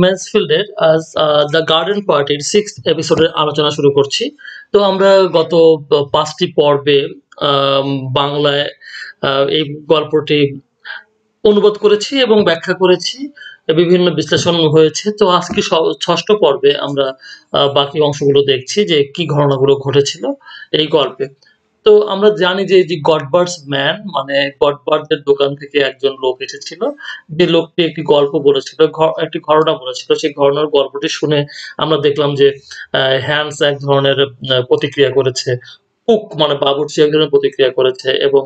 মেন্সফিল্ডের আজ the garden পার্টির 6th এপিসোডের আলোচনা শুরু করছি। তো আমরা গত 5টি পর্বে আম বাংলায় এই গল্পটি অনুবাদ করেছি এবং ব্যাখ্যা করেছি। বিভিন্ন বিশ্লেষণ হয়েছে। তো আজকে ৬ষ্ঠ পর্বে আমরা বাকি অংশগুলো দেখছি যে কি ঘটনাগুলো ঘটেছিল এই গল্পে। তো আমরা জানি যে এই যে গডবার্ডস ম্যান মানে গডবার্ডদের দোকান থেকে একজন লোক এসেছিল। যে লোকটি একটি গল্প বলেছিল, একটি ঘটনা বলেছিল। সেই ঘটনার গল্পটি শুনে আমরা দেখলাম যে হ্যান্স এক ধরনের প্রতিক্রিয়া করেছে। কুক মানে বাবুর্চি এক ধরনের প্রতিক্রিয়া করেছে এবং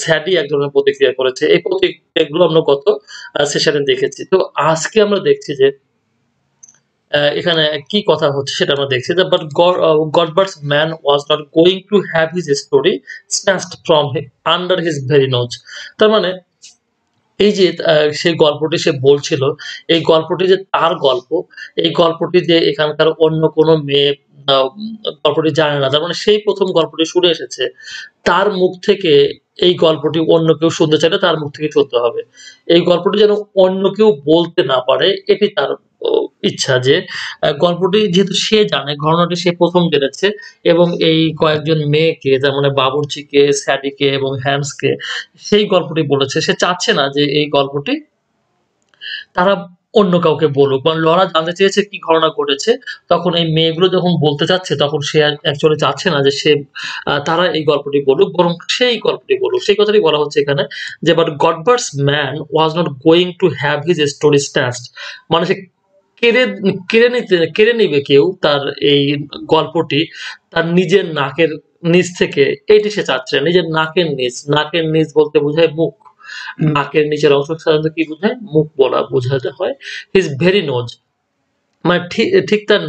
স্যাডি এক ধরনের প্রতিক্রিয়া করেছে। এই প্রতিক্রিয়াগুলো আমরা গত সেশনে দেখেছি। তো আজকে আমরা দেখছি যে এখানে কি কথা হচ্ছে সেটা আমরা দেখছি যে but Godbert's man was not going to have his story snatched from under his very nose। তার মানে এই যে সেই গল্পটি সে বলছিল, এই গল্পটি যে তার গল্প, এই গল্পটি যে এখানকার অন্য কোনো মেয়ে আ গল্পটি জানে না। তার মানে সেই ১ম গল্পটি শুনে এসেছে। তার মুখ থেকে এই গল্পটি অন্য কেউ শুনতে চাইলে তার মুখ থেকে শুনতে হবে। এই গল্পটি যেন অন্য কেউ বলতে না পারে এটি তার ও ইচ্ছা যে গল্পটি যেহেতু সে জানে, ঘটনাটি সে ১ম জেনেছে এবং এই কয়েকজন মেয়েকে তার মানে বাবুর্চিকে, স্যাডিকে এবং হ্যান্সকে সেই গল্পটি বলেছে। সে চাচ্ছে না যে এই গল্পটি তারা অন্য কাউকে বলুক। মানে লরা জানতে চেয়েছে কি ঘটনা ঘটেছে। তখন এই মেয়েগুলো যখন বলতে চাচ্ছে তখন সে অ্যাকচুয়ালি চাচ্ছে না যে সে তারা এই গল্পটি বলুক, বরং সেই গল্পটি বলুক। সেই কথাটি বলা হচ্ছে এখানে যে but Godbert's man was not going to have his story snatched। মানে সে কেড়ে কেড়ে নিবে কেউ তার এই গল্পটি তার নিজের নাকের নিচ থেকে, এইটি সে চাচ্ছে না। নিজের নাকের নিচ। নাকের নিচ বলতে বোঝায় মুখ। নাকের নিচের অংশ সাধারণত কি বোঝায়? মুখ বলা বোঝাতে হয়। হিজ ভেরি নোজ মানে ঠিক তার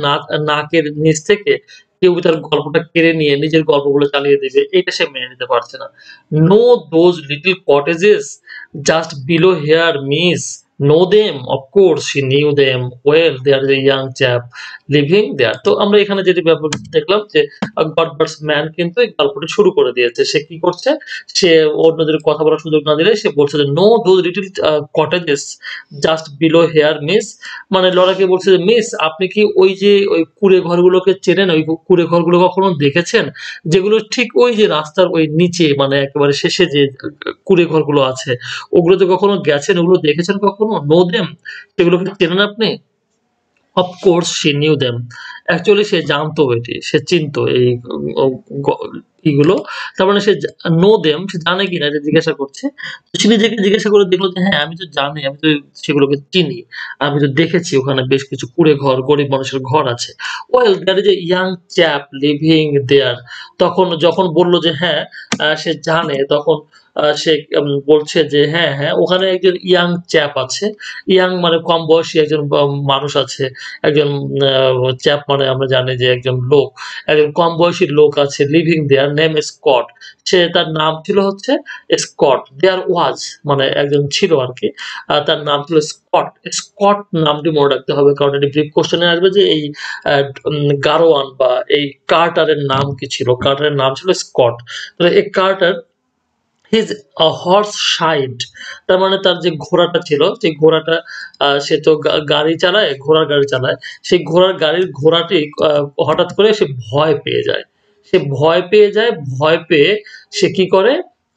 নাকের নিচ থেকে কেউ তার গল্পটা কেড়ে নিয়ে নিজের গল্পগুলো চালিয়ে দিবে, এটা সে মেনে নিতে পারছে না। No those little cottages just below here miss know them of course she knew them well there is a young chap living there। তো আমরা এখানে যেটি ব্যাপার দেখলাম যে গডবার্ডস ম্যান কিন্তু এই গল্পটি শুরু করে দিয়েছে। সে কি করছে? সে অন্যদের কথা বলার সুযোগ না দিলে সে বলছে যে no those little cottages just below here miss মানে লরাকে বলছে যে মিস আপনি কি ওই যে ওই কুঁড়ে ঘরগুলোকে চেনেন? ওই কুঁড়ে ঘরগুলো কখনো দেখেছেন? যেগুলো ঠিক ওই যে রাস্তার ওই নিচে মানে একেবারে শেষে যে কুঁড়ে ঘরগুলো আছে, ওগুলোতে কখনো গেছেন? ওগুলো দেখেছেন কখনো? know them সেগুলোকে চেনেন আপনি? Of course she knew them. Actually সে জানতো এটি, সে চিনতো এই গ ইগুলো। তার মানে সে নো দেম সে জানে কিনা এটা জিজ্ঞাসা করছে। সে নিজেকে জিজ্ঞাসা করে দেখলো যে হ্যাঁ, আমি তো জানি, আমি তো সেগুলোকে চিনি। আমি তো দেখেছি ওখানে বেশ কিছু কুঁড়ে ঘর, গরিব মানুষের ঘর আছে। Well there is a young chap living there. তখন যখন বলল যে হ্যাঁ, সে জানে তখন সে বলছে যে হ্যাঁ, হ্যাঁ ওখানে একজন ইয়াং চ্যাপ আছে। ইয়াং মানে কম বয়সী একজন মানুষ আছে। একজন চ্যাপ মানে আমরা জানি যে একজন লোক, একজন কম বয়সী লোক আছে লিভিং দেয়ার নেম স্কট। তার নাম ছিল হচ্ছে স্কট। দেয়ার ওয়াজ মানে একজন ছিল আরকি। তার নাম ছিল স্কট। স্কট নামটি মনে রাখতে হবে কারণ এটি ব্রিফ কোয়েশ্চেন এ আসবে যে এই আ গারোয়ান বা এই কার্টারের নাম কি ছিল? কার্টারের নাম ছিল স্কট। তো এই কার্টার হিজ হর্স শাইড তার মানে তার যে ঘোড়াটা ছিল সেই ঘোড়াটা সে তো গাড়ি চালায়, ঘোড়ার গাড়ি চালায়। সেই ঘোড়ার গাড়ির ঘোড়াটি হঠাৎ করে সে ভয় পেয়ে যায়। সে ভয় পেয়ে যায়, ভয় পেয়ে সে কি করে?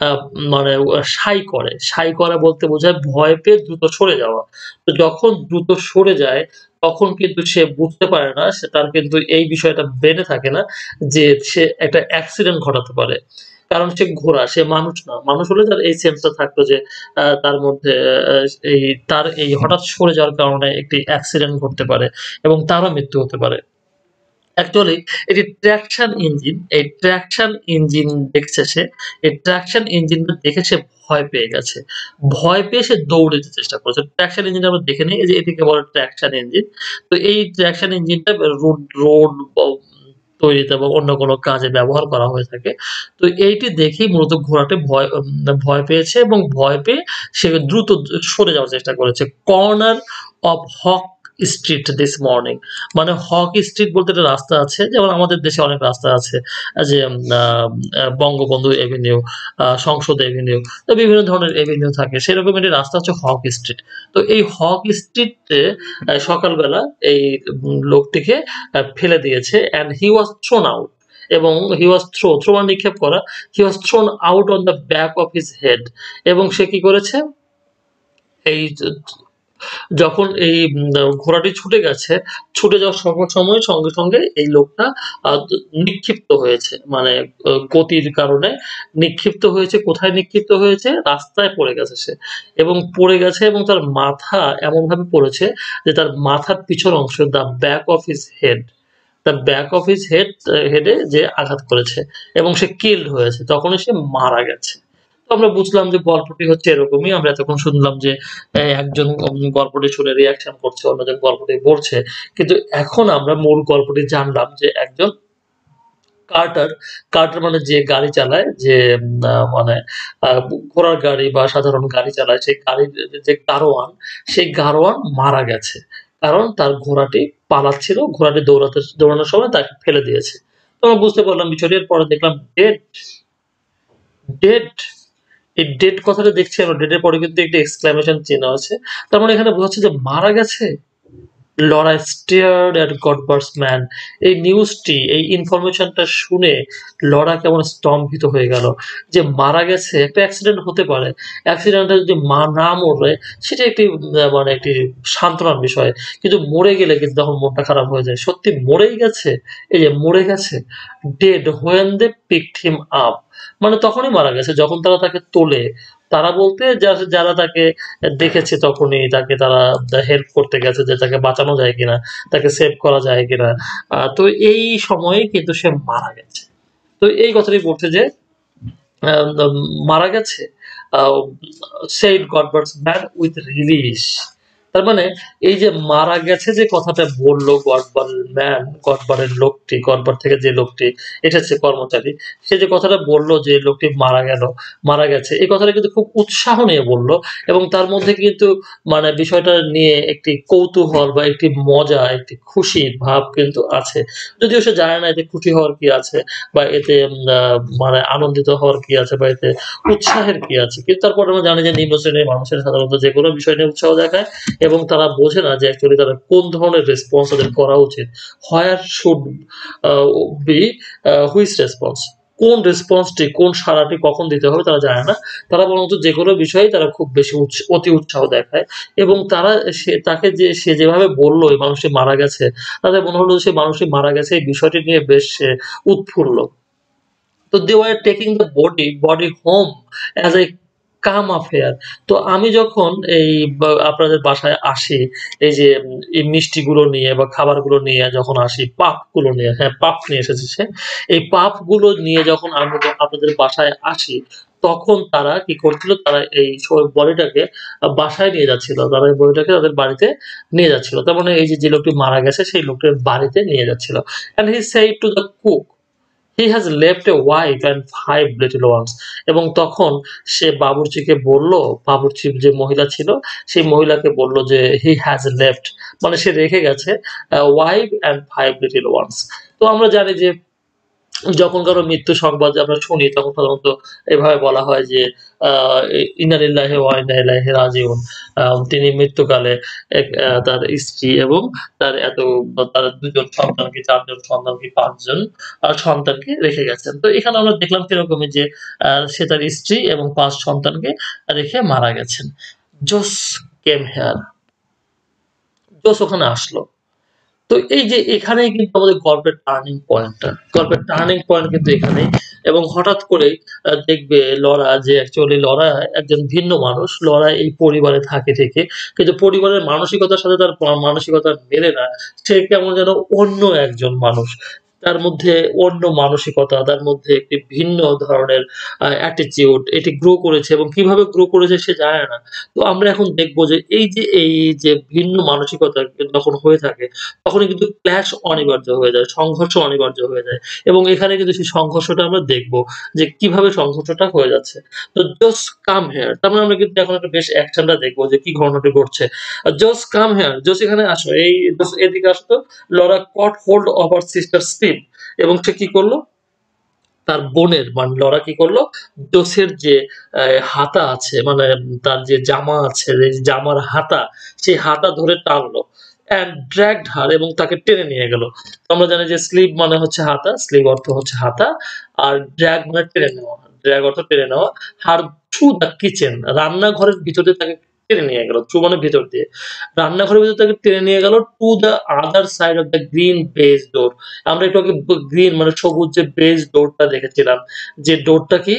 আ মানে সাই করে। সাই করা বলতে বোঝায় ভয় পেয়ে দ্রুত সরে যাওয়া। তো যখন দ্রুত সরে যায় তখন কিন্তু সে বুঝতে পারে না, সে তার কিন্তু এই বিষয়টা ব্রেনে থাকে না যে সে একটা অ্যাক্সিডেন্ট ঘটাতে পারে। কারণ সে ঘোড়া, সে মানুষ না। মানুষ হলে তার এই সেন্সটা থাকতো যে তার মধ্যে আ এই তার এই হঠাৎ সরে যাওয়ার কারণে একটি অ্যাক্সিডেন্ট ঘটতে পারে এবং তারও মৃত্যু হতে পারে। অ্যাকচুয়ালি এটি ট্রাকশন ইঞ্জিন। এই ট্রাকশন ইঞ্জিন দেখছে সে। এই ট্রাকশন ইঞ্জিনটা দেখে সে ভয় পেয়ে গেছে। ভয় পেয়ে সে দৌড়ে যেতে চেষ্টা করেছে। ট্রাকশন ইঞ্জিন আমরা দেখে নেই। এই যে এটিকে বলে ট্রাকশন ইঞ্জিন। তো এই ট্রাকশন ইঞ্জিনটা রোড তৈরিতে বা অন্য কোনো কাজে ব্যবহার করা হয়ে থাকে। তো এইটি দেখেই মূলত ঘোড়াটি ভয় পেয়েছে এবং ভয় পেয়ে সে দ্রুত সরে যাওয়ার চেষ্টা করেছে। Corner of hawk street this morning. মানে হক স্ট্রিট বলতে একটা রাস্তা আছে, যেমন আমাদের দেশে অনেক রাস্তা আছে, যে বঙ্গবন্ধু এভিনিউ, সংসদ এভিনিউ, তো বিভিন্ন ধরনের এভিনিউ থাকে, সেরকম একটি রাস্তা হচ্ছে হক স্ট্রিট। তো এই হক স্ট্রিটে সকালবেলা এই লোকটিকে ফেলে দিয়েছে, and he was thrown out, এবং হি ওয়াজ থ্রো মানে নিক্ষেপ করা, he was thrown out on the back of his head. এবং সে কি করেছে, এই যখন এই ঘোড়াটি ছুটে গেছে, ছুটে যাওয়ার সময় সঙ্গে, সঙ্গে এই লোকটা আ নিক্ষিপ্ত হয়েছে। মানে গতির কারণে নিক্ষিপ্ত হয়েছে। কোথায় নিক্ষিপ্ত হয়েছে? রাস্তায় পড়ে গেছে সে। এবং পড়ে গেছে, এবং তার মাথা এমনভাবে পড়েছে যে তার মাথার পিছন অংশ, the back of his head, the back of his হেডে যে আঘাত করেছে, এবং সে কিলড হয়েছে। তখনই সে মারা গেছে। তো আমরা বুঝলাম যে গল্পটি হচ্ছে এরকমই। আমরা এতক্ষণ শুনলাম যে একজন গল্পটি শুনে রিঅ্যাকশন করছে, অন্যজন গল্পটি পড়ছে। কিন্তু এখন আমরা মূল গল্পটি জানলাম যে একজন কার্টার, কার্টার মানে যে গাড়ি চালায়, যে মানে আ ঘোড়ার গাড়ি বা সাধারণ গাড়ি চালায়, সেই গাড়ির যে গাড়োয়ান, সেই গাড়োয়ান মারা গেছে। কারণ তার ঘোড়াটি পালাচ্ছিল, ঘোড়াটি দৌড়ানোর সময় তাকে ফেলে দিয়েছে। তো আমরা বুঝতে পারলাম বিষয়টি। এরপরে দেখলাম ডেড, ডেড, এই ডেড কথাটা দেখছি আমরা, ডেড এর পরে কিন্তু একটি এক্সক্লেমেশন চিহ্ন আছে। তার মানে এখানে বোঝাচ্ছে যে মারা গেছে। Laura stared at Godber's man. এই নিউজটি, এই ইনফরমেশনটা শুনে লরা কেমন স্তম্ভিত হয়ে গেল, যে মারা গেছে। একটা অ্যাক্সিডেন্ট হতে পারে, অ্যাক্সিডেন্টে যদি না মরে, সেটা একটি মানে একটি সান্ত্বনার বিষয়। কিন্তু মরে গেলে কিন্তু তখন মনটা খারাপ হয়ে যায়। সত্যি মরেই গেছে, এই যে মরে গেছে। Dead when they picked him up, মানে তখনই মারা গেছে যখন তারা তাকে তোলে। তারা বলতে যারা তাকে দেখেছে, তখনই তাকে তারা হেল্প করতে গেছে যে তাকে বাঁচানো যায় কিনা, তাকে সেভ করা যায় কিনা। তো এই সময়ে কিন্তু সে মারা গেছে। তো এই কথাটি বলছে যে আ মারা গেছে। আ said Godberg's man with relish। তার মানে এই যে মারা গেছে যে কথাটা বলল গডবার ম্যান, গডবারের লোকটি, গডবার থেকে যে লোকটি এসেছে কর্মচারী, সে যে কথাটা বলল যে লোকটি মারা গেল, মারা গেছে, এই কথাটা কিন্তু খুব উৎসাহ নিয়ে বলল, এবং তার মধ্যে কিন্তু মানে বিষয়টা নিয়ে একটি কৌতূহল বা একটি মজা, একটি খুশির ভাব কিন্তু আছে। যদিও সে জানে না এতে খুশি হওয়ার কি আছে, বা এতে মানে আনন্দিত হওয়ার কি আছে, বা এতে উৎসাহের কি আছে। কিন্তু তারপরে আমরা জানি যে নিম্ন শ্রেণীর মানুষেরা সাধারণত যেকোনো বিষয় নিয়ে উৎসাহ দেখায়, এবং তারা বোঝে না যে অ্যাকচুয়ালি তারা কোন ধরনের রেসপন্স তাদের করা উচিত। Where should uh be which response, কোন রেসপন্সটি, কোন সাড়াটি কখন দিতে হবে তারা জানে না। তারা বরঞ্চ যেকোনো বিষয়েই তারা খুব বেশি অতি উৎসাহ দেখায়, এবং তারা তাকে সে যেভাবে বলল এই মানুষটি মারা গেছে, তাদের মনে হলো যে সেই মানুষটি মারা গেছে এই বিষয়টি নিয়ে বেশ সে উৎফুল্ল। তো they were taking the body home as a calm affair। তো আমি যখন এই আপনাদের বাসায় আসি, এই যে এই মিষ্টিগুলো নিয়ে বা খাবারগুলো নিয়ে যখন আসি, পাপগুলো নিয়ে, হ্যাঁ, পাপ নিয়ে এসেছে সে। এই পাপগুলো নিয়ে যখন আমরা আপনাদের বাসায় আসি, তখন তারা কি করছিল? তারা এই বডিটাকে বাসায় নিয়ে যাচ্ছিল। তারা এই বডিটাকে তাদের বাড়িতে নিয়ে যাচ্ছিল। তার মানে এই যে লোকটি মারা গেছে সেই লোকটির বাড়িতে নিয়ে যাচ্ছিল। And he said to the cook, he has left a wife and 5 little ones। এবং তখন সে বাবুর্চিকে বলল, বাবুর্চি যে মহিলা ছিল, সেই মহিলাকে বলল যে he has left, মানে সে রেখে গেছে wife and 5 little ones। তো আমরা জানি যে যখন কারো মৃত্যু সংবাদ আমরা শুনি, তখন সাধারণত এভাবে বলা হয় যে আ ইন্না লিল্লাহি ওয়া ইন্না ইলাইহি রাজিউন। তিনি মৃত্যুকালে তার স্ত্রী এবং তার ২ জন সন্তানকে, ৪ জন সন্তানকে, ৫ জন সন্তানকে রেখে গেছেন। তো এখানে আমরা দেখলাম সেরকমই যে সে তার স্ত্রী এবং ৫ সন্তানকে রেখে মারা গেছেন। জোস কেম হিয়ার, জোস ওখানে আসলো। তো এই যে এখানেই কিন্তু আমাদের গল্পের টার্নিং পয়েন্টটা। গল্পের টার্নিং পয়েন্ট কিন্তু এখানেই, এবং হঠাৎ করেই দেখবে লরা, যে অ্যাকচুয়ালি লরা একজন ভিন্ন মানুষ। লরা এই পরিবারে থাকে ঠিকই। কিন্তু পরিবারের মানসিকতার সাথে তার মানসিকতা মেলে না। সে কেমন যেন অন্য একজন মানুষ। তার মধ্যে অন্য মানসিকতা, তার মধ্যে একটি ভিন্ন ধরনের attitude এটি গ্রো করেছে এবং কিভাবে গ্রো করেছে সে জানে না। তো আমরা এখন দেখব যে এই যে ভিন্ন মানসিকতা যখন হয়ে থাকে তখনই কিন্তু ক্ল্যাশ অনিবার্য হয়ে যায়, সংঘর্ষ অনিবার্য হয়ে যায় এবং এখানে কিন্তু সেই সংঘর্ষটা আমরা দেখব যে কিভাবে সংঘর্ষটা হয়ে যাচ্ছে। তো জাস্ট কাম হিয়ার তার মানে আমরা কিন্তু এখন একটা বেশ অ্যাকশনটা দেখব যে কি ঘটনাটি ঘটছে। জাস্ট কাম হিয়ার জাস্ট এখানে আসো, এই জাস্ট এদিকে আসো তো। Laura caught hold of her sister's sleeve এবং সে কি করলো? তার বোনের মানে লরা কি করলো? জোসের যে হাতা আছে মানে তার যে জামা আছে, এই জামার হাতা, সেই হাতা ধরে টানলো। অ্যান্ড dragged her এবং তাকে টেনে নিয়ে গেল। তো আমরা জানি যে স্লিভ মানে হচ্ছে হাতা, স্লিভ অর্থ হচ্ছে হাতা। আর ড্রাগ মানে টেনে নেওয়া। ড্রাগ অর্থ টেনে নেওয়া। her through the kitchen রান্নাঘরের ভিতরে তাকে টেনে নিয়ে গেল। থ্রু মানে ভেতর দিয়ে। রান্নাঘরের ভেতর তাকে টেনে নিয়ে গেল to the other side of the green baize door. আমরা একটু আগে গ্রিন মানে সবুজ যে বেজ ডোরটা দেখেছিলাম, যে ডোরটা কি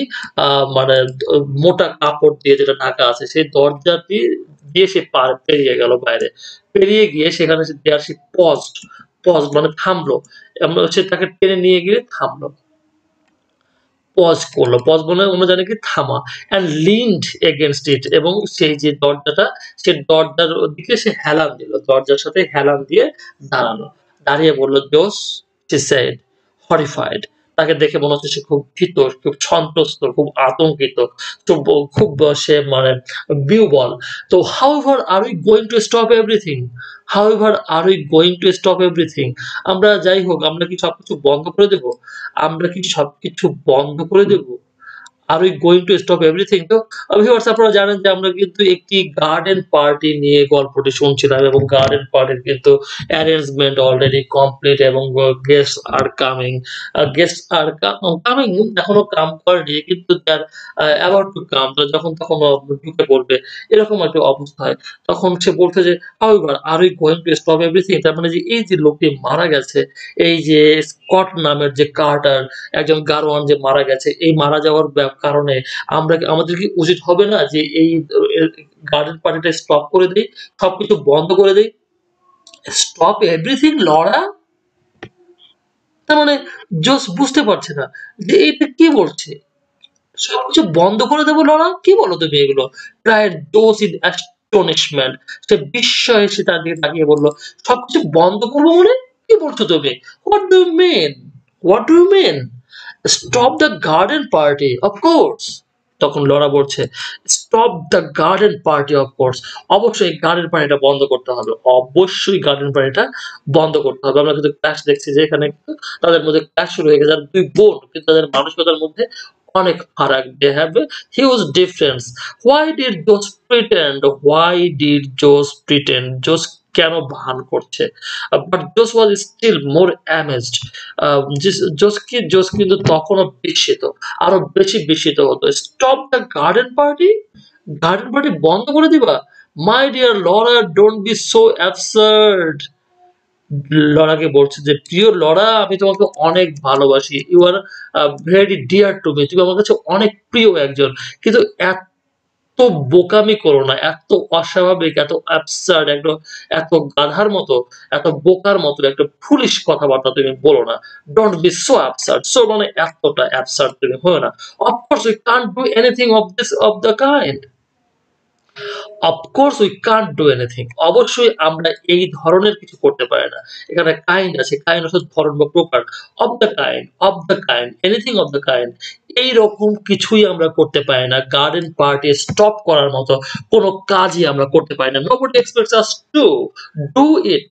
মানে মোটা কাপড় দিয়ে যেটা ঢাকা আছে, সেই দরজাটি দিয়ে সে পেরিয়ে গেল বাইরে। পেরিয়ে গিয়ে সেখানে সে দেয়ার সে পজড, পজ মানে থামলো। সে তাকে টেনে নিয়ে গিয়ে থামলো। পজ করলো। পজ মানে আমরা জানি কি থামা। অ্যান্ড লিনড এগেইনস্ট ইট এবং সেই যে দরজাটা, সে দরজার দিকে সে হেলান দিল। দরজার সাথে হেলান দিয়ে দাঁড়ালো। দাঁড়িয়ে বলল, "জোস," she said, horrified. তাকে দেখে মনে হচ্ছে সে খুব ভীত, খুব সন্ত্রস্ত, খুব আতঙ্কিত। খুব সে মানে বিহ্বল। তো however are we going to stop everything? However are we going to stop everything? আমরা যাই হোক আমরা কি সবকিছু বন্ধ করে দেব? আমরা কি সবকিছু বন্ধ করে দেব? আর we going to stop everything? তো ভিউয়ার্স আপনারা জানেন যে আমরা কিন্তু একটি গার্ডেন পার্টি নিয়ে গল্পটি শুনছিলাম এবং গার্ডেন পার্টির কিন্তু অ্যারেঞ্জমেন্ট অলরেডি কমপ্লিট এবং guests are coming. Guests are coming এখনো কাম করেনি কিন্তু they are about to come তো যখন তখন ঢুকে পড়বে। এরকম একটা অবস্থা হয়। তখন সে বলছে যে however are we going to stop everything? তার মানে যে এই যে লোকটি মারা গেছে, এই যে স্কট নামের যে কার্টার একজন গারোয়ান যে মারা গেছে, এই মারা যাওয়ার কারণে আমাদের কি উচিত হবে না যে এই গার্ডেন পার্টিটা স্টপ করে দেই, সবকিছু বন্ধ করে দেই? Stop everything Laura? তার মানে জোস বুঝতে পারছে না যে এটা কি বলছে? সবকিছু বন্ধ করে দেবো লরা? কি বলো তুমি এগুলো? ক্রাইড জোস ইন অ্যাস্টনিশমেন্ট। সে বিস্ময়ে সে তার দিকে তাকিয়ে বলল, সবকিছু বন্ধ করবো মানে? কি বলছো তুমি? What do you mean? What do you mean? Stop the garden party of course. তখন লরা বলছে, stop the garden party of course. অবশ্যই গার্ডেন পার্টিটা বন্ধ করতে হবে। অবশ্যই গার্ডেন পার্টিটা বন্ধ করতে হবে। আমরা কিন্তু ক্লাশ দেখছি যে এখানে কিন্তু তাদের মধ্যে ক্লাশ শুরু হয়ে গেছে। আর ২ বোন কিন্তু তাদের মানসিকতার মধ্যে অনেক ফারাক। They have a huge difference. Why did Josh pretend? Why did Josh pretend? Josh কেন ভান করছে? But Josh was still more amazed. জোস কিন্তু তখনও বিস্মিত, আরো বেশি বিস্মিত হতো। Stop the garden party? Garden party বন্ধ করে দিবা? My dear Laura don't be so absurd. লরাকে বলছে যে প্রিয় লরা আমি তোমাকে অনেক ভালোবাসি। You are very dear to me. তুমি আমার কাছে অনেক প্রিয় একজন। কিন্তু এত বোকামি করো না, এত অস্বাভাবিক, এত অ্যাবসার্ড, এত গাধার মতো, এত বোকার মতো একটা ফুলিশ কথাবার্তা তুমি বলো না। Don't be so absurd. So মানে এতটা অ্যাবসার্ড তুমি হয়ো না। Of course we can't do anything of the kind. Of course we can't do anything. অবশ্যই আমরা এই ধরনের কিছু করতে পারি না। এখানে কাইন্ড আছে। কাইন্ড অর্থাৎ ধরন বা প্রকার। Of the kind, anything of the kind. এইরকম কিছুই আমরা করতে পারি না। গার্ডেন পার্টি স্টপ করার মতো কোন কাজই আমরা করতে পারি না। Nobody expects us to do it.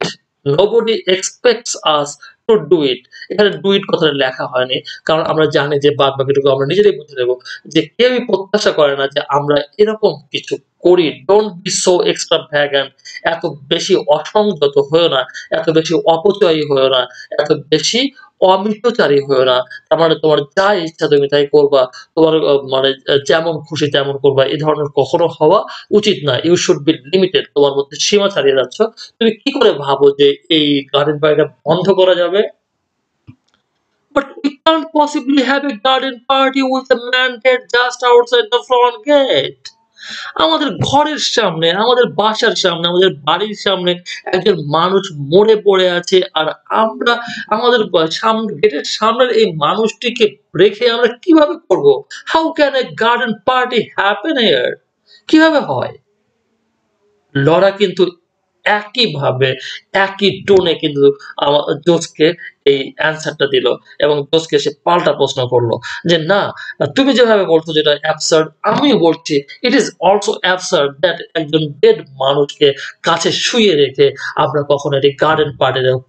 Nobody expects us to do it. এখানে ডু ইট কথাটা লেখা হয়নি। কারণ আমরা জানি যে বাদবাকিটুকু আমরা নিজেরাই বুঝে নেব। যে কেউই প্রত্যাশা করে না যে আমরা এরকম কিছু করি। Don't be so extravagant. এত বেশি অসংযত হইও না, এত বেশি অপচয়ী হইও না, এত বেশি অমিতচারী হইও না। তার মানে তোমার যা ইচ্ছা তুমি তাই করবা। তোমার মানে যেমন খুশি তেমন করবা। এ ধরনের কখনো হওয়া উচিত না। You should be limited. তোমার মধ্যে সীমা ছাড়িয়ে যাচ্ছ। তুমি কি করে ভাবো যে এই গার্ডেন পার্টিটা বন্ধ করা যাবে? But we can't possibly have a garden party with a man dead just outside the front gate. আমাদের ঘরের সামনে, আমাদের বাসার সামনে, আমাদের বাড়ির সামনে একজন মানুষ মরে পড়ে আছে। আর আমরা আমাদের গেটের সামনের এই মানুষটিকে রেখে আমরা কিভাবে করব? How can a garden party happen here? কিভাবে হয়? লরা কিন্তু একইভাবে একই টোনে কিন্তু জোসকে এই অ্যান্সারটা দিল এবং জোসকে সে পাল্টা প্রশ্ন করলো যে না তুমি যেভাবে বলছো যেটা অ্যাবসার্ড আমিও বলছি it is also absurd that একজন ডেড মানুষকে কাছে শুয়ে রেখে আমরা কখনো এটি গার্ডেন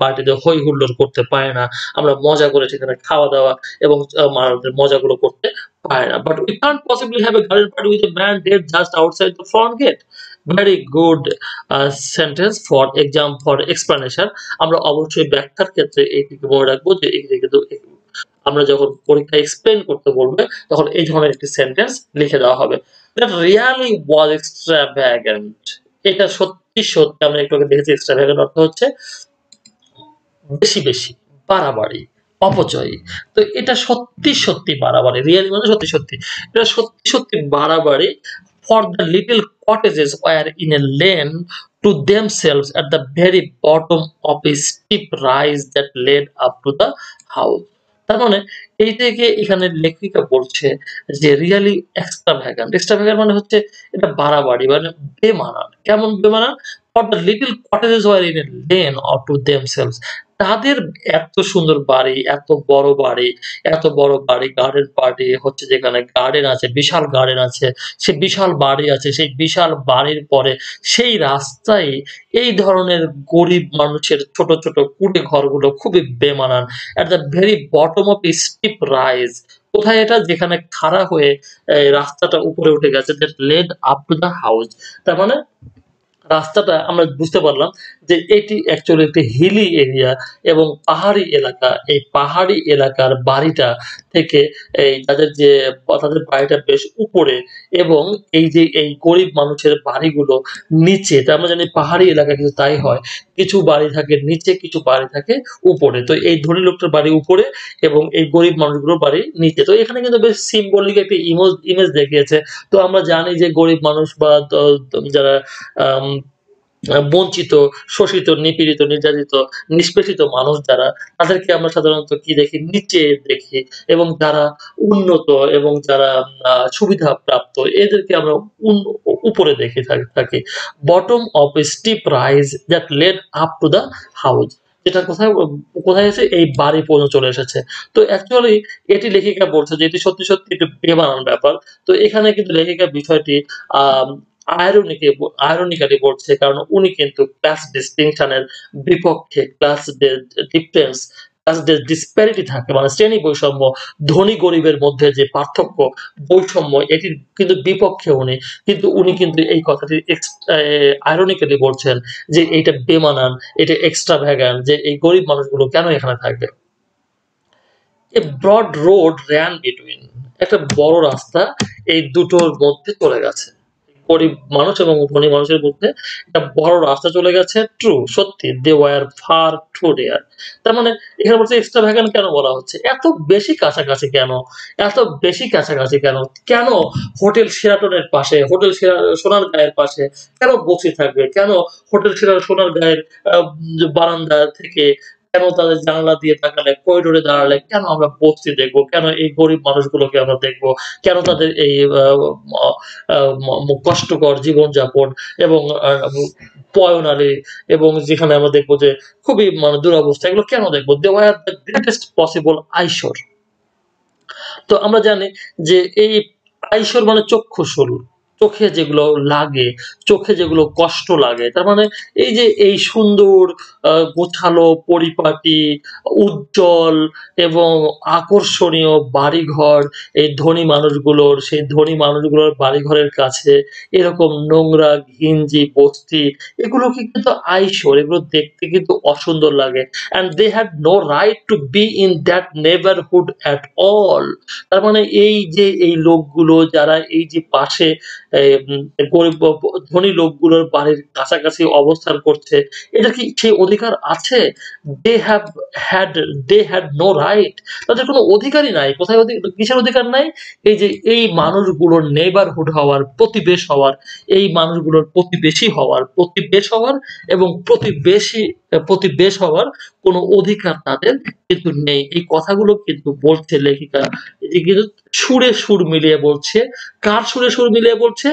পার্টিতে হই হুল্লোড় করতে পারি না আমরা মজা করে সেখানে খাওয়া দাওয়া এবং মজাগুলো করতে পারি না but we can't possibly have a garden party with a man dead just outside the front get very good sentence for exam for explanation আমরা অবশ্যই ব্যাখ্যার ক্ষেত্রে এইটিকে মনে রাখবো যে এটি কিন্তু আমরা যখন পরীক্ষা এক্সপ্লেন করতে বলবে তখন এই ধরনের একটি সেন্টেন্স লিখে দেওয়া হবে দ্যাট রিয়ালি ওয়াজ এক্সট্রাভ্যাগেন্ট এটা সত্যি সত্যি আমরা একটু আগে দেখেছি এক্সট্রাভ্যাগেন্ট অর্থ হচ্ছে বেশি বেশি বাড়াবাড়ি অপচয় তো এটা সত্যি সত্যি বাড়াবাড়ি রিয়েলি মানে সত্যি সত্যি এটা সত্যি সত্যি বাড়াবাড়ি for the little cottages were in a lane to themselves at the very bottom of a steep rise that led up to the house তার মানে এই থেকে এখানে লেখিকা বলছে যে রিয়ালি এক্সট্রাভ্যাগান্ট মানে হচ্ছে এটা বাড়াবাড়ি মানে বেমানান কেমন বেমানান for the little cottages were in a lane or to themselves তাদের এত সুন্দর বাড়ি এত বড় বাড়ি গার্ডেন পার্টি হচ্ছে যেখানে গার্ডেন আছে বিশাল গার্ডেন আছে সে বিশাল বাড়ি আছে সেই বিশাল বাড়ির পরে সেই রাস্তায় এই ধরনের গরিব মানুষের ছোট ছোট কুটে ঘরগুলো খুবই বেমানান at the very bottom of a steep rise কোথায় এটা যেখানে খাড়া হয়ে রাস্তাটা উপরে উঠে গেছে that led up to the house তার মানে রাস্তাটা আমরা বুঝতে পারলাম যে এটি অ্যাকচুয়ালি একটি হিলি এরিয়া এবং পাহাড়ি এলাকা এই পাহাড়ি এলাকার বাড়িটা থেকে তাদের বাড়িটা বেশ উপরে এবং এই যে এই গরিব মানুষের বাড়িগুলো নিচে তার আমরা জানি পাহাড়ি এলাকা কিন্তু তাই হয় কিছু বাড়ি থাকে নিচে কিছু বাড়ি থাকে উপরে তো এই ধনী লোকটার বাড়ি উপরে এবং এই গরিব মানুষগুলোর বাড়ি নিচে তো এখানে কিন্তু বেশ সিম্বলিক একটি ইমেজ দেখিয়েছে তো আমরা জানি যে গরিব মানুষ বা যারা বঞ্চিত শোষিত নিপীড়িত নির্যাতিত নিষ্পেষিত মানুষ যারা তাদেরকে আমরা সাধারণত কি দেখি নিচে দেখি এবং যারা উন্নত এবং যারা সুবিধা প্রাপ্ত এদেরকে আমরা উপরে দেখে থাকি bottom of a steep rise that led up to the house যেটা কোথায় এসে এই বাড়ি পর্যন্ত চলে এসেছে তো অ্যাকচুয়ালি এটি লেখিকা বলছে যে এটি সত্যি সত্যি একটু বেমানান ব্যাপার তো এখানে কিন্তু লেখিকা বিষয়টি আহ আয়রনিক্যালি বলছে কারণ উনি কিন্তু ক্লাস ডিস্টিংশনের বিপক্ষে ক্লাস ডিসপ্যারিটি থাকে মানে শ্রেণী বৈষম্য ধনী গরিবের মধ্যে যে পার্থক্য বৈষম্য এটির কিন্তু বিপক্ষে উনি কিন্তু উনি কিন্তু এই কথাটি আয়রনিক্যালি বলছেন যে এইটা বেমানান এটা এক্সট্রাভ্যাগান্ট যে এই গরিব মানুষগুলো কেন এখানে থাকবে a broad road ran between একটা বড় রাস্তা এই দুটোর মধ্যে চলে গেছে গরিব মানুষ এবং ধনী মানুষের মধ্যে একটা বড় রাস্তা চলে গেছে ট্রু সত্যি they were far to there তার মানে এখানে বলছে এক্সট্রাভ্যাগান্ট কেন বলা হচ্ছে এত বেশি কাছাকাছি কেন এত বেশি কাছাকাছি কেন কেন হোটেল শেরাটনের পাশে হোটেল সোনার গায়ের পাশে কেন বসে থাকবে কেন হোটেল সোনার গায়ের বারান্দা থেকে কেন তাদের জানালা দিয়ে তাকালে করিডোরে দাঁড়ালে কেন আমরা বসতি দেখবো কেন এই গরিব মানুষগুলোকে আমরা দেখবো কেন তাদের এই কষ্টকর জীবনযাপন এবং পয়নালি এবং যেখানে আমরা দেখবো যে খুবই মানে দুরবস্থা এগুলো কেন দেখবো they were the greatest possible eyesore তো আমরা জানি যে এই আইশোর মানে চক্ষুশূল চোখে যেগুলো লাগে চোখে যেগুলো কষ্ট লাগে তার মানে এই যে এই সুন্দর গোছালো পরিপাটি উজ্জ্বল এবং আকর্ষণীয় বাড়িঘর এই ধনী মানুষগুলোর সেই ধনী মানুষগুলোর বাড়িঘরের কাছে এরকম নোংরা ঘিঞ্জি বস্তি এগুলো কিন্তু আইশোর এগুলো দেখতে কিন্তু অসুন্দর লাগে and they had no right to be in that neighborhood at all তার মানে এই যে এই লোকগুলো যারা এই যে পাশে গরিব ধনী লোকগুলোর বাড়ির কাছাকাছি অবস্থান করছে। এটা কি সেই অধিকার আছে? They have had they had no right. তাদের কোনো অধিকারই নাই। কোথায় কিসের অধিকার নাই? এই যে এই মানুষগুলোর নেইবারহুড হওয়ার, প্রতিবেশ হওয়ার, এই মানুষগুলোর প্রতিবেশ হওয়ার এবং প্রতিবেশ হওয়ার কোনো অধিকার তাদের কিন্তু নেই। এই কথাগুলো কিন্তু বলছে লেখিকা। এটি কিন্তু সুরে সুর মিলিয়ে বলছে। কার সুরে সুর মিলিয়ে বলছে?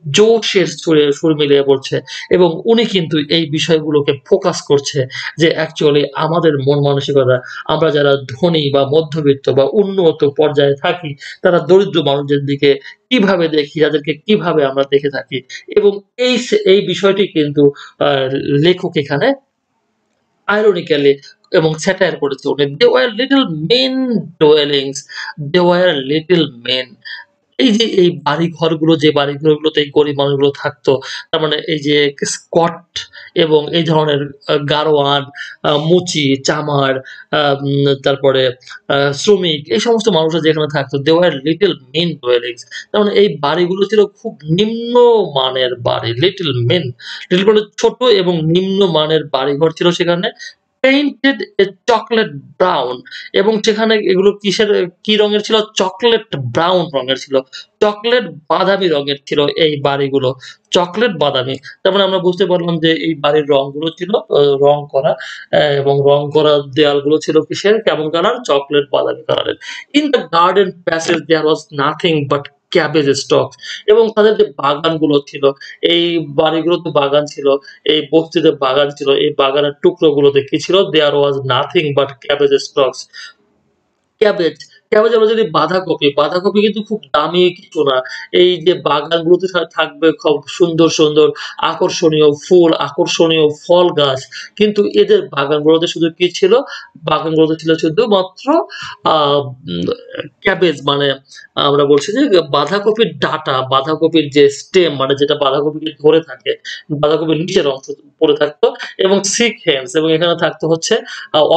জোশের সুরে সুর মিলিয়ে বলছে এবং উনি কিন্তু এই বিষয়গুলোকে ফোকাস করছে যে অ্যাকচুয়ালি আমাদের মন মানসিকতা, আমরা যারা ধনী বা মধ্যবিত্ত বা উন্নত পর্যায়ে থাকি, তারা দরিদ্র মানুষদের দিকে কিভাবে দেখি, তাদেরকে কিভাবে আমরা দেখে থাকি এবং এই বিষয়টি কিন্তু আ লেখক এখানে ironically এবং satire করেছে উনি। They were little men dwellings, they were little men. এই যে এই বাড়িঘরগুলো, যে বাড়িঘরগুলোতে এই গরিব মানুষগুলো থাকতো, তার মানে এই যে স্কট এবং এই ধরনের গারোয়ান, মুচি, চামার, তারপরে শ্রমিক, এই সমস্ত মানুষরা যেখানে থাকতো, they were little mean dwellings. তার মানে এই বাড়িগুলো ছিল খুব নিম্নমানের বাড়ি। লিটল মেন, লিটল মানে ছোট এবং নিম্নমানের বাড়িঘর ছিল সেখানে। পেইন্টেড এ চকোলেট ব্রাউন এবং সেখানে এগুলো কি রঙের ছিল? চকোলেট ব্রাউন রঙের ছিল। চকোলেট বাদামি রঙের ছিল এই বাড়িগুলো। চকোলেট বাদামি। তার মানে আমরা বুঝতে পারলাম যে এই বাড়ির রংগুলো ছিল রং করা এবং রং করা দেয়ালগুলো ছিল কিসের? কেমন কালার? চকোলেট বাদামি কালারের। In the garden passage there was nothing but cabbage stalk এবং তাদের যে বাগানগুলো ছিল, এই বাড়িগুলোতে বাগান ছিল, এই বস্তিতে বাগান ছিল। এই বাগানের টুকরোগুলোতে কি ছিল? There was nothing but cabbage stalks. Cabbage, cabbage আমরা জানি বাঁধাকপি। বাঁধাকপি কিন্তু খুব দামি কিছু না। এই যে বাগানগুলোতে থাকবে খুব সুন্দর, সুন্দর আকর্ষণীয় ফুল, আকর্ষণীয় ফল গাছ। কিন্তু এদের বাগানগুলোতে শুধু কি ছিল? বাগানগুলোতে ছিল শুধুমাত্র আ উম ক্যাবেজ মানে আমরা বলছি যে বাঁধাকপির ডাঁটা, বাঁধাকপির যে স্টেম মানে যেটা বাঁধাকপিকে ধরে থাকে, বাঁধাকপির নিচের অংশ পড়ে থাকতো এবং সিক হেন্স এবং এখানে থাকতো হচ্ছে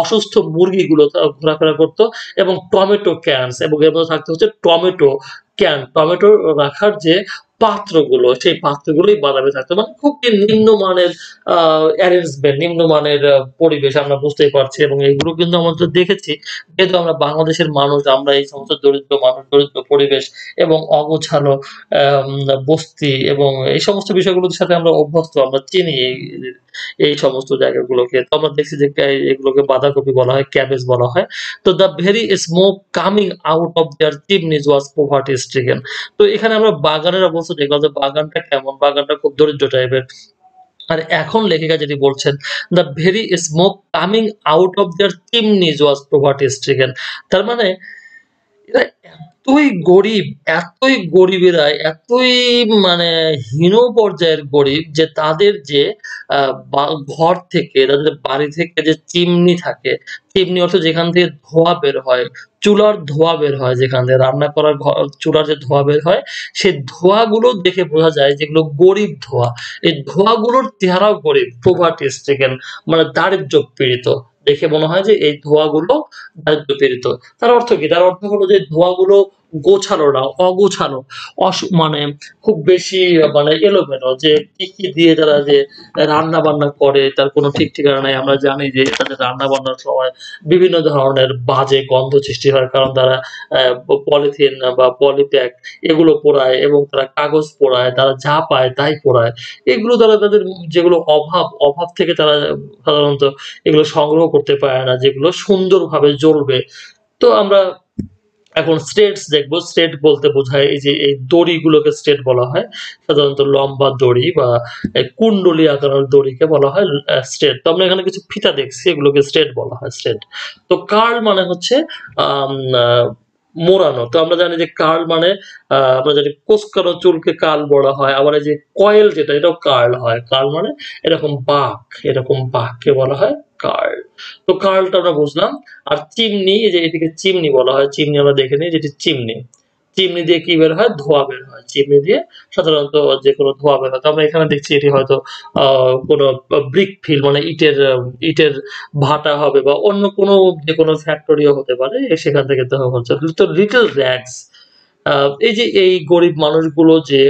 অসুস্থ মুরগিগুলো ঘোরাফেরা করত এবং টমেটো ক্যানস এবং এর মধ্যে থাকতে হচ্ছে টমেটো ক্যান, টমেটো রাখার যে পাত্রগুলো, সেই পাত্রগুলোই বানাবে থাকতো। মানে খুবই নিম্নমানের অ্যারেঞ্জমেন্ট, নিম্নমানের পরিবেশ আমরা বুঝতেই পারছি এবং এগুলো কিন্তু আমরা তো দেখেছি। যেহেতু আমরা বাংলাদেশের মানুষ, আমরা এই সমস্ত দরিদ্র মানুষ, দরিদ্র পরিবেশ এবং অগোছালো আম বস্তি এবং এই সমস্ত বিষয়গুলোর সাথে আমরা অভ্যস্ত, আমরা চিনি এই সমস্ত জায়গাগুলোকে। তো আমরা দেখছি যে এগুলোকে বাঁধাকপি বলা হয়, ক্যাবেজ বলা হয়। তো the very smoke coming out of their chimneys was poverty stricken. তো এখানে আমরা বাগানের অবস্থা দেখলাম যে বাগানটা কেমন? বাগানটা খুব দরিদ্র টাইপের। আর এখন লেখিকা যেটি বলছেন, "The very smoke coming out of their chimneys was poverty stricken." তার মানে এরা এতই গরিব এরা, এতই মানে হীন পর্যায়ের গরিব যে তাদের যে আ বা ঘর থেকে, তাদের বাড়ি থেকে যে চিমনি থাকে, চিমনি অর্থ যেখান থেকে ধোঁয়া বের হয়, চুলার ধোঁয়া বের হয় যেখান থেকে রান্না করার চুলার যে ধোঁয়া বের হয়, সেই ধোঁয়াগুলো দেখে বোঝা যায় যে এগুলো গরিব ধোঁয়া। এই ধোঁয়াগুলোর চেহারাও গরিব, poverty stricken মানে দারিদ্র্য পীড়িত। দেখে মনে হয় যে এই ধোঁয়াগুলো দারিদ্র্য পীড়িত। তার অর্থ কি? তার অর্থ হলো যে ধোঁয়াগুলো গোছালো না, অগোছালো, মানে খুব বেশি মানে এলোমেলো যে কি দিয়ে তারা যে রান্না-বান্না করে তার কোনো ঠিক ঠিকানা নাই। আমরা জানি যে তাদের রান্না-বান্নার সময় বিভিন্ন ধরনের বাজে গন্ধ সৃষ্টি হয়। কারণ তারা পলিথিন বা পলিব্যাগ এগুলো পোড়ায় এবং তারা কাগজ পোড়ায়, তারা যা পায় তাই পোড়ায়। এগুলো তারা তাদের যেগুলো অভাব থেকে তারা সাধারণত এগুলো সংগ্রহ করতে পারে না যেগুলো সুন্দরভাবে জ্বলবে। তো আমরা এখন স্ট্রেটস দেখব। স্ট্রেট বলতে বোঝায় এই যে এই দড়িগুলোকে স্ট্রেট বলা হয়। সাধারণত লম্বা দড়ি বা কুণ্ডলী আকারের দড়িকে বলা হয় স্ট্রেট। তো আমরা এখানে কিছু ফিতা দেখছি এগুলোকে স্ট্রেট বলা হয় স্ট্রেট। তো কার্ল মানে হচ্ছে আম আ মোড়ানো। তো আমরা জানি যে কার্ল মানে আমরা জানি কোঁচকানো চুলকে কার্ল বলা হয়। আবার এই যে কয়েল যেটা এটাও কার্ল হয়। কার্ল মানে এরকম বাঁককে বলা হয় কার্ল। তো কার্লটা আমরা বুঝলাম। আর চিমনি এই যে এটিকে চিমনি বলা হয়। চিমনি আমরা দেখে নিই যেটি চিমনি। চিমনি দিয়ে কি বের হয়? ধোঁয়া বের হয়। চিমনি দিয়ে সাধারণত যেকোনো ধোঁয়া বের হয়। তো আমরা এখানে দেখছি এটি হয়তো আ কোনো ব্রিক ফিল্ড মানে ইটের ভাটা হবে বা অন্য কোনো যেকোনো ফ্যাক্টরিও হতে পারে। সেখান থেকে ধোঁয়া হচ্ছে। তো লিটল র‍্যাগস এই যে এই গরিব মানুষগুলো যে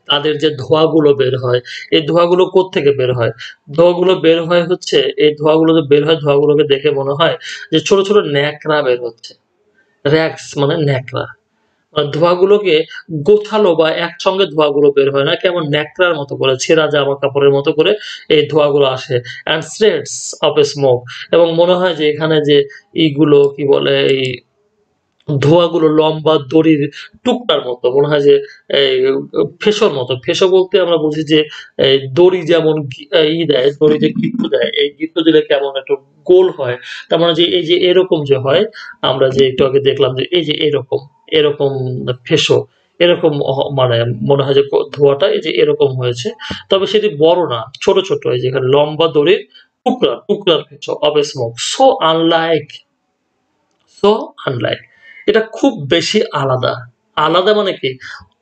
তাদের যে ধোঁয়াগুলো বের হয়, এই ধোঁয়াগুলো কোত্থেকে বের হয়? ধোঁয়াগুলো বের হয় হচ্ছে এই ধোঁয়াগুলো যে বের হয় ধোঁয়াগুলোকে দেখে মনে হয় যে ছোট, ছোট ন্যাকড়া বের হচ্ছে। র‍্যাগস মানে ন্যাকড়া। ধোঁয়াগুলোকে গোছালো বা একসঙ্গে ধোঁয়াগুলো বের হয় না। কেমন ন্যাকড়ার মতো করে ছেঁড়া জামাকাপড়ের মতো করে এই ধোঁয়াগুলো আসে। And threads of a smoke এবং মনে হয় যে এখানে যে ইগুলো কি বলে এই ধোঁয়াগুলো লম্বা দড়ির টুকটার মতো। মনে হয় যে এই ফেসোর মতো। ফেসো বলতে আমরা বুঝি যে এই দড়ি যেমন দেয়, দড়িতে গিঁট দেয়। এই গিঁট দিলে কেমন একটু গোল হয়। তার মানে যে এই যে এরকম যে হয়, আমরা যে একটু আগে দেখলাম যে এই যে এরকম, এরকম ফেসো। এরকম মানে মনে হয় যে ধোঁয়াটা এই যে এরকম হয়েছে। তবে সেটি বড় না, ছোট, ছোট এই যে এখানে লম্বা দড়ির টুকরা, টুকরার ফেসো of a smoke. So unlike এটা খুব বেশি আলাদা। আলাদা মানে কি?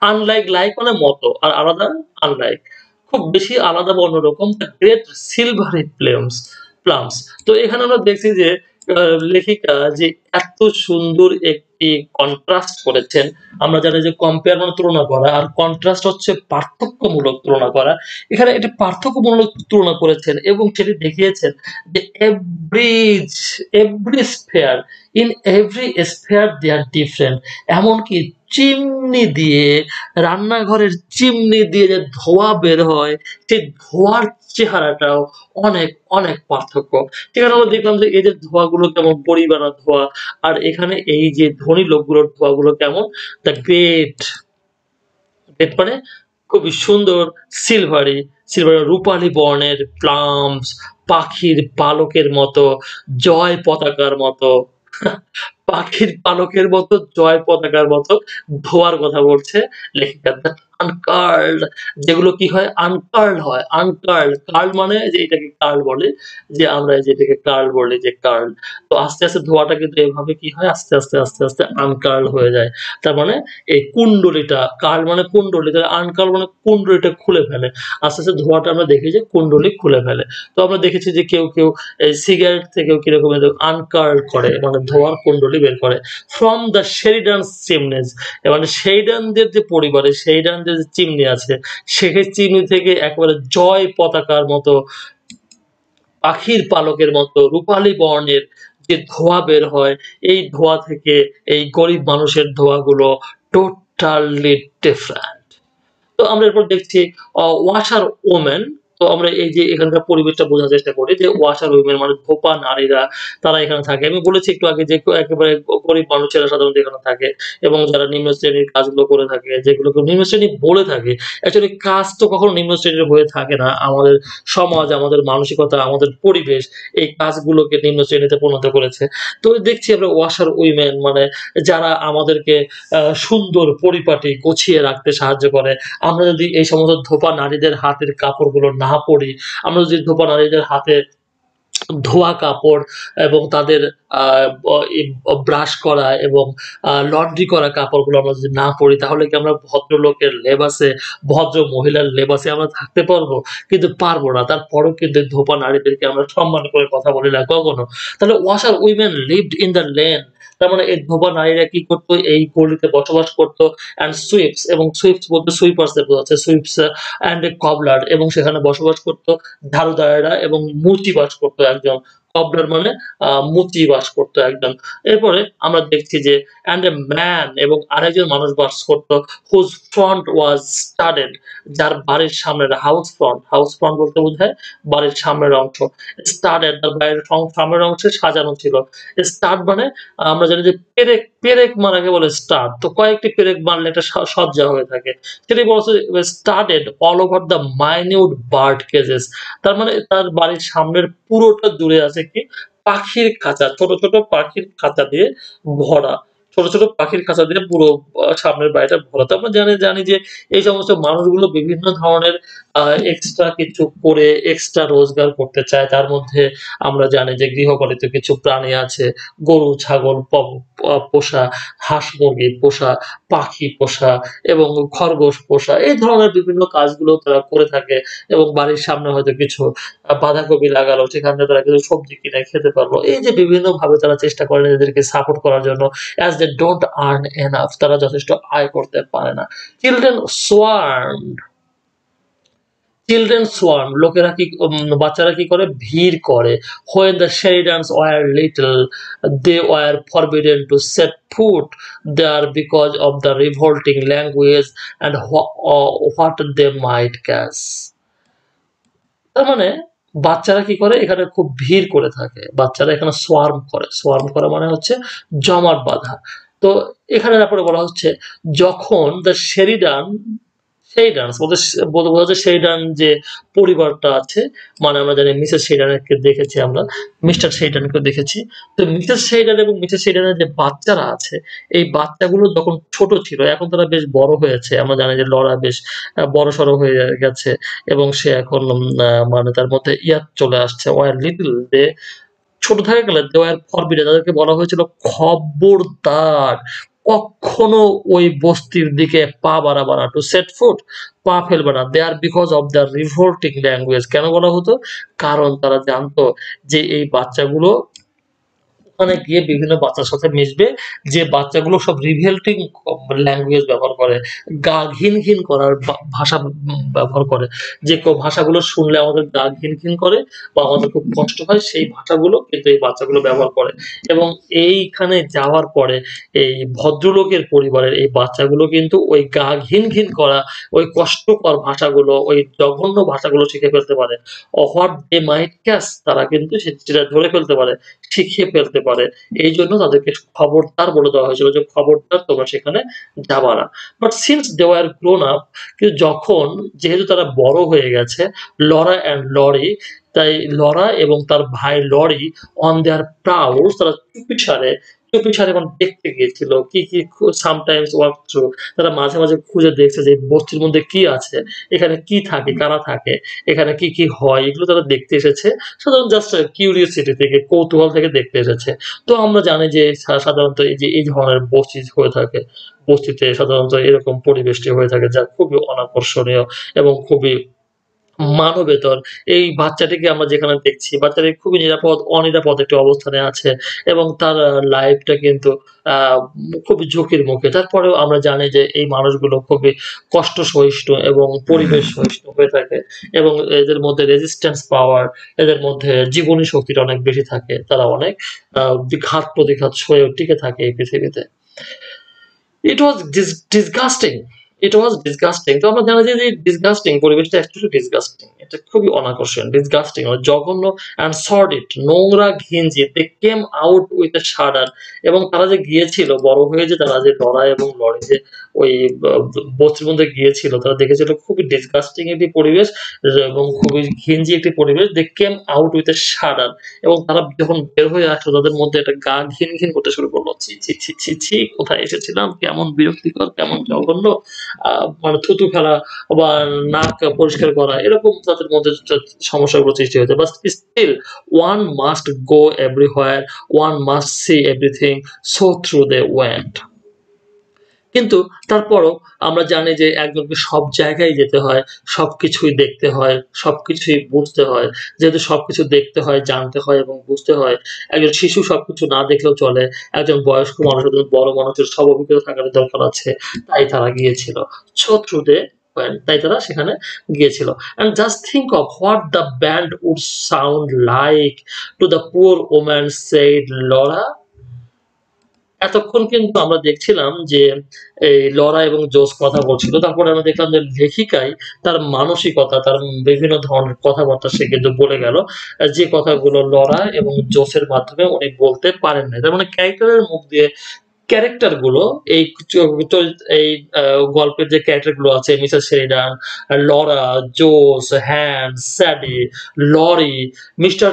আনলাইক লাইক মানে মতো আর আলাদা আনলাইক। খুব বেশি আলাদা বা অন্যরকম দ্যা গ্রেট সিলভারি প্লামস। তো এখানে আমরা দেখছি যে আ লেখিকা যে এত সুন্দর একটি কন্ট্রাস্ট করেছেন। আমরা জানি যে কম্পেয়ার মানে তুলনা করা আর কন্ট্রাস্ট হচ্ছে পার্থক্যমূলক তুলনা করা। এখানে একটি পার্থক্যমূলক তুলনা করেছেন এবং সেটি দেখিয়েছেন যে every sphere in every sphere they are different. এমনকি চিমনি দিয়ে রান্নাঘরের চিমনি দিয়ে যে ধোঁয়া বের হয়, সেই ধোঁয়ার চেহারাটাও অনেক, অনেক পার্থক্য। সেখানে আমরা দেখলাম যে এই যে ধোঁয়াগুলো কেমন পরিবানা ধোঁয়া, আর এখানে এই যে ধনী লোকগুলোর ধোঁয়াগুলো কেমন দ্য গ্রেট মানে খুবই সুন্দর সিলভারি, রূপালী বর্ণের প্লামস, পাখির পালকের মতো, জয় পতাকার মতো, পাখির পালকের মতো, জয় পতাকার মতো ধোঁয়ার কথা বলছে লেখিকা। দ্যাট আনকার্লড যেগুলো কি হয়? আনকার্লড হয়। কার্ল মানে যে এটাকে কার্ল বলে। যে আমরা এই যে এটাকে কার্ল বলি যে কার্ল। তো আস্তে, আস্তে ধোঁয়াটা কিন্তু এভাবে কি হয়? আস্তে, আস্তে আনকার্ল হয়ে যায়। তার মানে এই কুণ্ডলীটা কার্ল মানে কুণ্ডলী, তাহলে আনকার্ল মানে কুণ্ডলীটা খুলে ফেলে। আস্তে, আস্তে ধোঁয়াটা আমরা দেখি যে কুণ্ডলী খুলে ফেলে। তো আমরা দেখেছি যে কেউ এই সিগারেট থেকেও কিরকম আনকার্ল করে মানে ধোঁয়ার কুণ্ডলী বের করে। ফ্রম দ্য শেরিডানস চিমনিজ মানে শেরিডানদের যে পরিবারে শেরিডানদের যে চিমনি আছে, সেই চিমনি থেকে একেবারে জয় পতাকার মতো, পাখির পালকের মতো রূপালী বর্ণের যে ধোঁয়া বের হয়, এই ধোঁয়া থেকে এই গরিব মানুষের ধোঁয়াগুলো টোটালি ডিফারেন্ট। তো আমরা এরপর দেখছি ওয়াশার ওমেন। তো আমরা এই যে এখানকার পরিবেশটা বোঝার চেষ্টা করি যে ওয়াশার উইমেন মানে ধোপা নারীরা তারা এখানে থাকে। আমি বলেছি একটু আগে যে একেবারে গরিব মানুষেরা সাধারণত এখানে থাকে এবং যারা নিম্ন শ্রেণীর কাজগুলো করে থাকে, যেগুলোকে নিম্ন শ্রেণী বলে থাকে। অ্যাকচুয়ালি কাজ তো কখনো নিম্ন শ্রেণীর হয়ে থাকে না। আমাদের সমাজ, আমাদের মানসিকতা, আমাদের পরিবেশ এই কাজগুলোকে নিম্ন শ্রেণীতে পরিণত করেছে। তো দেখছি আমরা ওয়াশার উইমেন মানে যারা আমাদেরকে সুন্দর পরিপাটি গুছিয়ে রাখতে সাহায্য করে। আমরা যদি এই সমস্ত ধোপা নারীদের হাতের কাপড়গুলো না পরি, আমরা যদি ধোপা নারীদের হাতে ধোয়া কাপড় এবং তাদের আ ব ই ব্রাশ করা এবং লন্ড্রি করা কাপড়গুলো আমরা যদি না পরি তাহলে কি আমরা ভদ্রলোকের লেবাসে, ভদ্র মহিলার লেবাসে আমরা থাকতে পারবো? কিন্তু পারবো না। তারপরেও কিন্তু ধোপা নারীদেরকে আমরা সম্মান করে কথা বলি না কখনো। তাহলে washer women lived in the lane. তার মানে এই ধোপা নারীরা কি করতো? এই গলিতে বসবাস করতো অ্যান্ড সুইপস এবং সুইপস বলতে সুইপার্সদের বোঝাচ্ছে। সুইপস অ্যান্ড এ কবলার এবং সেখানে বসবাস করতো ঝাড়ুদারেরা এবং মুচি বাস করতো একজন। কবলার মানে মুচি বাস করতো একজন। এরপরে আমরা দেখছি যে অ্যান্ড এ ম্যান এবং আরেকজন মানুষ বাস করতো হুজ ফ্রন্ট ওয়াজ স্টাডেড যার বাড়ির সামনের হাউস ফ্রন্ট বলতে বোঝায় বাড়ির সামনের অংশ। স্টাডেড তার বাড়ির সামনের অংশে সাজানো ছিল। স্টাড মানে আমরা জানি যে পেরেক মারাকে বলে স্টাড। তো কয়েকটি পেরেক মারলে একটা সজ্জা হয়ে থাকে। সেটাই বলা হচ্ছে studded all over the minute bird কেজেস। তার মানে তার বাড়ির সামনের পুরোটা জুড়ে আছে কি পাখির খাঁচা। ছোট, ছোট পাখির খাঁচা দিয়ে ভরা। ছোট, ছোট পাখির খাঁচা দিয়ে পুরো সামনের বাড়িটা ভরা। তো আমরা জানি যে এই সমস্ত মানুষগুলো বিভিন্ন ধরনের আ এক্সট্রা কিছু করে এক্সট্রা রোজগার করতে চায়। তার মধ্যে আমরা জানি যে গৃহপালিত কিছু প্রাণী আছে। গরু, ছাগল পোষা, হাঁস-মুরগি পোষা, পাখি পোষা এবং খরগোশ পোষা। এই ধরনের বিভিন্ন কাজগুলো তারা করে থাকে এবং বাড়ির সামনে হয়তো কিছু বাঁধাকপি লাগালো, সেখান থেকে তারা কিছু সবজি কিনে খেতে পারলো। এই যে বিভিন্নভাবে তারা চেষ্টা করে নিজেদেরকে সাপোর্ট করার জন্য as they don't earn enough তারা যথেষ্ট আয় করতে পারে না। Children swarmed চিলড্রেন সোয়ার্ম, লোকেরা কি বাচ্চারা কি করে ভিড় করে। When the Sheridans were little they were forbidden to set foot there because of the revolting language and what they might catch. তার মানে বাচ্চারা কি করে এখানে খুব ভিড় করে থাকে, বাচ্চারা এখানে সোয়ার্ম করে, সোয়ার্ম করা মানে হচ্ছে জমাট বাঁধা। তো এখানে তারপরে বলা হচ্ছে যখন দ্য শেরিডান, শেরিডানস বলতে বোঝা যায় শেরিডান যে পরিবারটা আছে, মানে আমরা জানি মিসেস শেরিডানকে দেখেছি, আমরা মিস্টার শেরিডানকে দেখেছি। তো মিসেস শেরিডান এবং মিসেস শেরিডানের যে বাচ্চারা আছে, এই বাচ্চাগুলো যখন ছোট ছিল, এখন তারা বেশ বড় হয়েছে। আমরা জানি যে লরা বেশ বড়সড় হয়ে গেছে এবং সে এখন মানে তার মধ্যে ইয়াত চলে আসছে। ওয়ার লিটল দে, ছোট থাকাকালে দে ওয়ার ফরবিডেন, তাদেরকে বলা হয়েছিল খবরদার কখনো ওই বস্তির দিকে পা বাড়াবা না, টু সেট ফুট, পা ফেলবে না। দে আর because of the revolting language, কেন বলা হতো? কারণ তারা জানতো যে এই বাচ্চাগুলো ওখানে গিয়ে বিভিন্ন বাচ্চার সাথে মিশবে, যে বাচ্চাগুলো সব রিভেল্টিং ল্যাঙ্গুয়েজ ব্যবহার করে, গা ঘিন ঘিন করার ভাষা ব্যবহার করে, যে ভাষাগুলো শুনলে আমাদের গা ঘিন ঘিন করে বা আমাদের খুব কষ্ট হয়, সেই ভাষাগুলো কিন্তু এই বাচ্চাগুলো ব্যবহার করে। এবং এইখানে যাওয়ার পরে এই ভদ্রলোকের পরিবারের এই বাচ্চাগুলো কিন্তু ওই গা ঘিন ঘিন করা, ওই কষ্টকর ভাষাগুলো, ওই জঘন্য ভাষাগুলো শিখে ফেলতে পারে। হোয়াট দে মাইট ক্যাচ, তারা কিন্তু সেটা ধরে ফেলতে পারে, শিখিয়ে ফেলতে পারে। এইজন্য তাদেরকে খবরদার বলে দেওয়া হয়েছিল যে খবরদার তোমরা সেখানে যাবা না। But since they were grown up, কিন্তু যখন যেহেতু তারা বড় হয়ে গেছে, লরা অ্যান্ড লরি, তাই লরা এবং তার ভাই লরি অন দেয়ার প্রাউড, তারা চুপিসারে মানে দেখতে গিয়েছিল কি কি, সামটাইমস ওয়াক থ্রু, তারা মাঝে মাঝে খুঁজে দেখছে যে বস্তির মধ্যে কি আছে, এখানে কি থাকে, কারা থাকে, এখানে কি কি হয়, এগুলো তারা দেখতে এসেছে। সাধারণত জাস্ট কিউরিওসিটি থেকে, কৌতূহল থেকে দেখতে এসেছে। তো আমরা জানি যে সাধারণত এই যে এই ধরনের বস্তি হয়ে থাকে, বস্তিতে সাধারণত এরকম পরিবেশটি হয়ে থাকে যা খুবই অনাকর্ষণীয় এবং খুবই মানবেতর। এই বাচ্চাটিকে আমরা যেখানে দেখছি, বাচ্চাটি খুবই অনিরাপদ একটি অবস্থানে আছে এবং তার লাইফটা কিন্তু আ খুবই ঝুঁকির মুখে। তারপরেও আমরা জানি যে এই মানুষগুলো খুবই কষ্ট সহিষ্ণু এবং পরিবেশ সহিষ্ণু হয়ে থাকে এবং এদের মধ্যে রেজিস্ট্যান্স পাওয়ার, এদের মধ্যে জীবনী শক্তিটা অনেক বেশি থাকে। তারা অনেক আ ঘাত-প্রতিঘাত সয়ে টিকে থাকে এই পৃথিবীতে। It was disgusting. It was disgusting. তো আমরা জানি যে disgusting, পরিবেশটা actually disgusting. এটা খুবই অনাকর্ষণীয়। disgusting মানে জঘন্য and sordid, নোংরা ঘিঞ্জি। They came out with a shudder, এবং তারা যে গিয়েছিল বড় হয়ে, যে তারা যে লড়াই এবং লড়ে যে ওই বস্তির মধ্যে গিয়েছিল, তারা দেখেছিল খুবই disgusting একটি পরিবেশ এবং খুবই ঘিঞ্জি একটি পরিবেশ। They came out with a shudder, এবং তারা যখন বের হয়ে আসলো তাদের মধ্যে একটা গা ঘিন ঘিন করতে শুরু করলো। ছি ছি ছি ছি ছি, কোথায় এসেছিলাম, কেমন বিরক্তিকর, কেমন জঘন্য, মানে থুতু ফেলা বা নাক পরিষ্কার করা, এরকম তাদের মধ্যে সমস্যাগুলো সৃষ্টি হয়েছে। But still one must go everywhere, one must see everything, so through they went. কিন্তু তারপরও আমরা জানি যে একজনকে সব জায়গায় যেতে হয়, সবকিছুই দেখতে হয়, সবকিছুই বুঝতে হয়। যেহেতু সবকিছু দেখতে হয়, জানতে হয় এবং বুঝতে হয়, একজন শিশু সবকিছু না দেখলেও চলে। একজন বয়স্ক মানুষের, বড় মানুষের সব অভিজ্ঞতা থাকার দরকার আছে। তাই তারা গিয়েছিল। So through the went, তাই তারা সেখানে গিয়েছিল। And just think of what the band would sound like to the poor woman, said Laura. এতক্ষণ কিন্তু আমরা দেখছিলাম যে এই লরা এবং জোস কথা বলছিল। তারপরে আমরা দেখলাম যে লেখিকাই তার মানসিকতা, তার বিভিন্ন ধরনের কথাবার্তা সে কিন্তু বলে গেল। যে কথাগুলো লরা এবং জোসের মাধ্যমে উনি বলতে পারেন নাই। তার মানে ক্যারেক্টারের মুখ দিয়ে, ক্যারেক্টার গুলো এই এই গল্পের যে ক্যারেক্টার গুলো আছে, মিসেস শেরিডান, লরা, জোস, হ্যান্স, স্যাডি, লরি, মিস্টার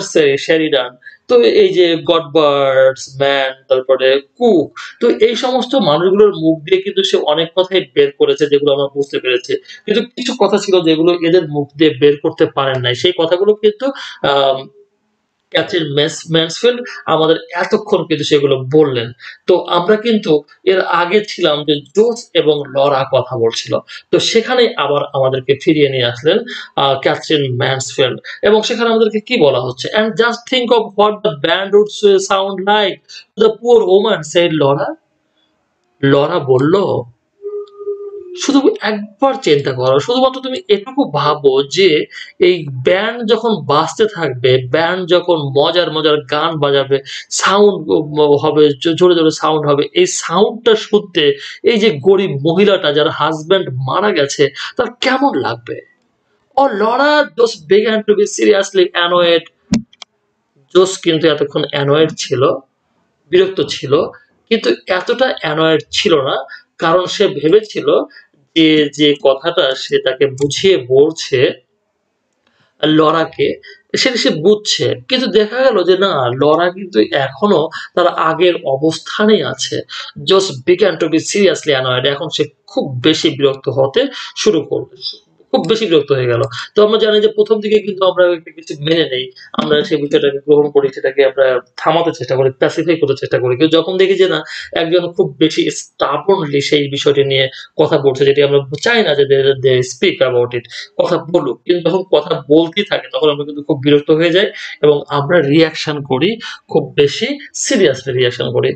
শেরিডান, তো এই যে গডবার্ডস, ম্যান, তারপরে কুক, তো এই সমস্ত মানুষগুলোর মুখ দিয়ে কিন্তু সে অনেক কথাই বের করেছে যেগুলো আমরা বুঝতে পেরেছি। কিন্তু কিছু কথা ছিল যেগুলো এদের মুখ দিয়ে বের করতে পারেন নাই। সেই কথাগুলো কিন্তু আহ ক্যাথরিন ম্যানসফিল্ড আমাদের এতক্ষণ কিন্তু সেগুলো বললেন। তো আমরা কিন্তু এর আগে ছিলাম যে জোস এবং লরা কথা বলছিল। তো সেখানেই আবার আমাদেরকে ফিরিয়ে নিয়ে আসলেন ক্যাথরিন ম্যানসফিল্ড, এবং সেখানে আমাদেরকে কি বলা হচ্ছে? "And just think of what the band would sound like to the poor woman," said Laura. Laura বলল, শুধু একবার চিন্তা করো, শুধুমাত্র তুমি এটুকু ভাবো যে এই ব্যান্ড যখন বাজতে থাকবে, ব্যান্ড যখন মজার মজার গান বাজাবে, সাউন্ড হবে, জোরে জোরে সাউন্ড হবে, এই সাউন্ডটা শুনতে এই যে গরিব মহিলাটা যার হাজবেন্ড মারা গেছে তার কেমন লাগবে? ও Laura just began to be seriously annoyed. জোস কিন্তু এতক্ষণ অ্যানয়েড ছিল, বিরক্ত ছিল, কিন্তু এতটা অ্যানয়েড ছিল না, কারণ সে ভেবেছিল যে যে কথাটা সে তাকে বুঝিয়ে বলছে লরাকে, সেটা সে বুঝছে, কিন্তু দেখা গেল যে না, লরা কিন্তু এখনো তার আগের অবস্থানেই আছে। Just began to be seriously annoyed, এখন সে খুব বেশি বিরক্ত হতে শুরু করবে, খুব বেশি বিরক্ত হয়ে গেল। তো আমরা জানি যে প্রথম দিকে কিন্তু আমরা একটা কিছু মেনে নেই, আমরা সেই বিষয়টাকে গ্রহণ করি, সেটাকে আমরা থামাতে চেষ্টা করি, প্যাসিফাই করতে চেষ্টা করি, কিন্তু যখন দেখি যে না, একজন খুব বেশি স্টাবর্নলি সেই বিষয়টি নিয়ে কথা বলছে, যেটি আমরা চাই না যে দে স্পিক অ্যাবাউট ইট, কথা বলুক, কিন্তু যখন কথা বলতেই থাকে তখন আমরা কিন্তু খুব বিরক্ত হয়ে যাই এবং আমরা রিয়াকশন করি, খুব বেশি সিরিয়াসলি রিয়াকশন করি।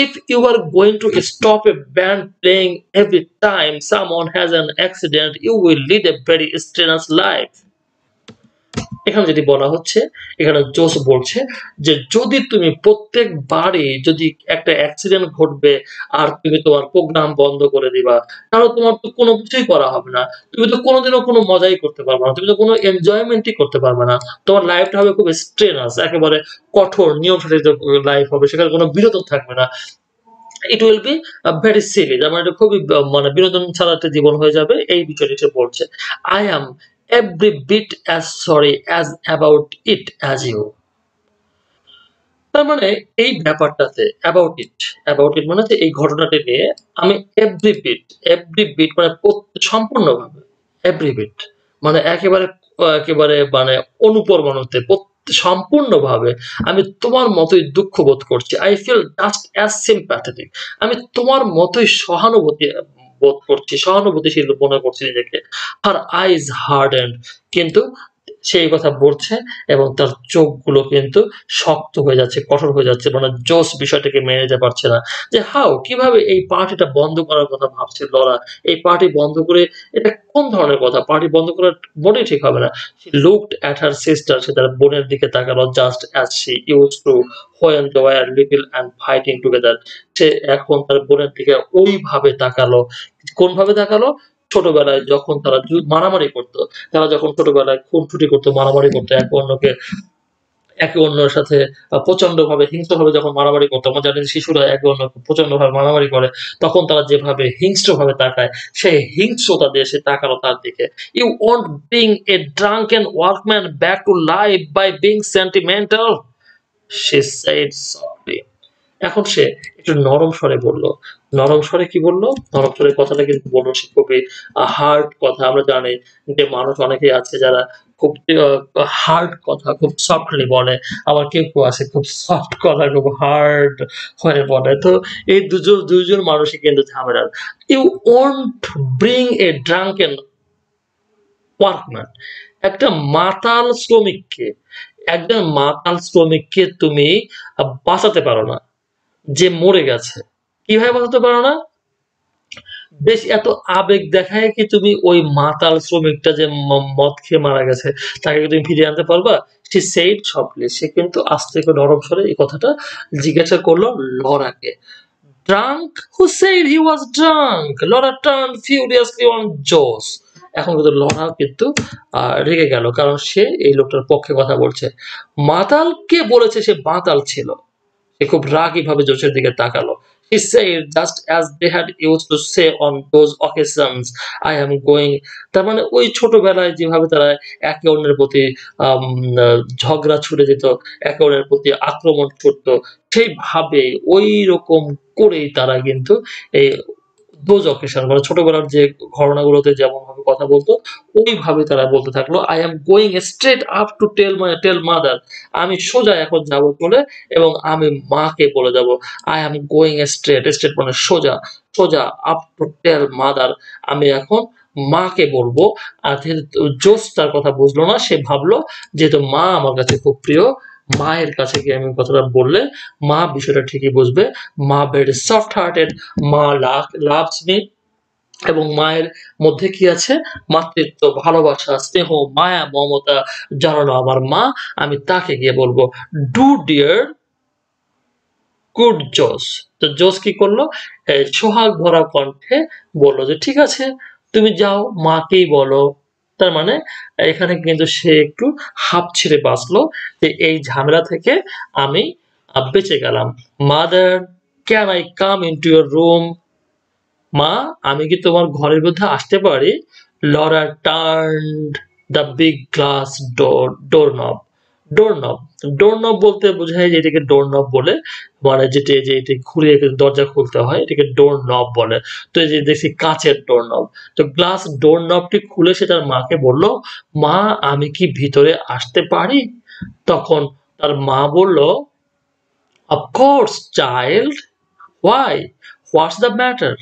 If you are going to stop a band playing every time someone has an accident, you will lead a very strenuous life. এখানে যেটি বলা হচ্ছে, এখানে জোস বলছে যে যদি তুমি প্রত্যেকবারই যদি একটা অ্যাক্সিডেন্ট ঘটবে আর তুমি তোমার প্রোগ্রাম বন্ধ করে দিবা, তাহলে তোমার তো কোনো কিছুই করা হবে না, তুমি তো কোনোদিনও কোনো মজাই করতে পারবে না, তুমি তো কোনো এনজয়মেন্টই করতে পারবে না, তোমার লাইফটা হবে খুব স্ট্রেনাস, একেবারে কঠোর নিয়ম সাধিত লাইফ হবে, সেখানে কোনো বিনোদন থাকবে না। It will be very silly, তার মানে এটা খুবই মানে বিনোদন ছাড়া একটা জীবন হয়ে যাবে, এই বিষয়টি সে বলছে। I am every bit as sorry as about it as you. তার মানে এই ব্যাপারটাতে অ্যাবাউট ইট মানে এই ঘটনাটি নিয়ে আমি এভরি বিট মানে সম্পূর্ণভাবে, এভরি বিট মানে একেবারে একেবারে মানে অনুপরমাণুতে সম্পূর্ণভাবে আমি তোমার মতোই দুঃখ বোধ করছি। I feel just as sympathetic, আমি তোমার মতোই সহানুভূতি বোধ করছি, সহানুভূতিশীল মনে করছি নিজেকে। হার আইজ হার্ডেন্ড, কিন্তু সেই কথা বলছে এবং তার চোখগুলো কিন্তু শক্ত হয়ে যাচ্ছে, কঠোর হয়ে যাচ্ছে, মানে জোস বিষয়টাকে মেনে নিতে পারছে না যে হাউ, কিভাবে এই পার্টিটা বন্ধ করার কথা ভাবছে লরা, এই পার্টি বন্ধ করে, এটা কোন ধরনের কথা, পার্টি বন্ধ করার মোটেই ঠিক হবে না। She looked at her sister, সে তার বোনের দিকে তাকালো, just as she used to when they were little and fighting together, সে এখন তার বোনের দিকে ওইভাবে তাকালো। কোন ভাবে তাকালো? ছোটবেলায় যখন তারা মারামারি করতো, তারা যখন ছোটবেলায় খুনসুটি করতো, মারামারি করতো, একে অন্যের সাথে প্রচন্ডভাবে হিংস্রভাবে যখন মারামারি করতো, আমরা জানি যে শিশুরা একে অন্যকে প্রচন্ডভাবে মারামারি করে, তখন তারা যেভাবে হিংস্রভাবে তাকায়, সেই হিংস্রতা দিয়ে সে তাকালো তার দিকে। You won't bring a drunken workman back to life by being sentimental, she said softly. এখন সে একটু নরম স্বরে বলল। নরম স্বরে কি বলল? নরম স্বরে কথাটা কিন্তু বলল সে খুবই হার্ড কথা। আমরা জানি যে মানুষ অনেকেই আছে যারা খুব হার্ড কথা খুব সফটলি বলে। আবার কেউ আছে খুব সফট কথা খুব হার্ড হয়ে বলে। তো এই দুজন মানুষই কিন্তু ঝামেলার। You won't bring a drunken workman, একটা মাতাল শ্রমিককে, একজন মাতাল শ্রমিককে তুমি বাঁচাতে পারো না, যে মরে গেছে। কিভাবে বাঁচাতে পারো না? বেশ এত আবেগ দেখায় কি তুমি ওই মাতাল শ্রমিকটা যে মদ খেয়ে মারা গেছে, তাকে কি তুমি ফিরিয়ে আনতে পারবা? She said softly, সে কিন্তু আস্তে করে নরম স্বরে এই কথাটা জিজ্ঞাসা করলো লরাকে। Drunk? Who said he was drunk? Laura turned furiously on Josh. এখন কিন্তু লরা কিন্তু রেগে গেল, কারণ সে এই লোকটার পক্ষে কথা বলছে। মাতাল কে বলেছে সে মাতাল ছিল? সে খুব রাগীভাবে জোসের দিকে তাকালো। He said, just as they had used to say on those occasions, I am going. তার মানে ওই ছোটবেলায় যেভাবে তারা একে অন্যের প্রতি ঝগড়া ছুড়ে দিত, একে অন্যের প্রতি আক্রমণ করতো, সেইভাবে ঐরকম করেই তারা কিন্তু এই those occasion মানে ছোটবেলার যে ঘটনাগুলোতে যেমনভাবে কথা বলতো, ওইভাবে তারা বলতে থাকলো, I am going straight up to tell mother. আমি সোজা এখন যাবো চলে এবং আমি মাকে বলে যাবো। I am going straight মানে সোজা, সোজা up to tell mother, আমি এখন মাকে বলবো। আর যেহেতু জোস তার কথা বুঝলো না, সে ভাবলো যেহেতু মা আমার কাছে খুব প্রিয়, মায়ের কাছে গিয়ে আমি কথাটা বললে মা বিষয়টা ঠিকই বুঝবে। মা very soft hearted, মা loves me, এবং মায়ের মধ্যে কি আছে? মাতৃত্ব, ভালোবাসা, স্নেহ, মায়া, মমতা জানালো আমার মা। আমি তাকে গিয়ে বলব, "ডু ডিয়ার গুড জোস।" তো জোস কি করলো? সোহাগ ভরা কণ্ঠে বলল যে, "ঠিক আছে, তুমি যাও, মাকেই বলো।" তার মানে এখানে কিন্তু সে একটু হাঁপ ছেড়ে বাঁচলো যে এই ঝামেলা থেকে আমি বেঁচে গেলাম। "Mother, can I come into your room?" মা, আমি কি তোমার ঘরের মধ্যে আসতে পারি? Laura turned the big glass doorknob. Doorknob, doorknob বলতে বোঝায় যে এটাকে ডোরনব বলে, মানে যেটা যে এটা ঘুরিয়ে দরজা খুলতে হয় এটাকে ডোরনব বলে। তো এই যে দেখছি কাঁচের ডোরনব। তো গ্লাস ডোরনবটি খুলে সে তার মাকে বলল, "মা, আমি কি ভিতরে আসতে পারি?" তখন তার মা বলল, "of course child, why? What's the matter?"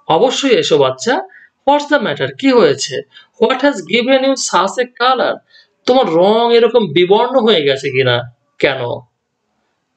অবশ্যই এসো বাচ্চা। What's the matter? কি হয়েছে? What has given you such a colour? তোমার রং এরকম বিবর্ণ হয়ে গেছে কিনা? কেন?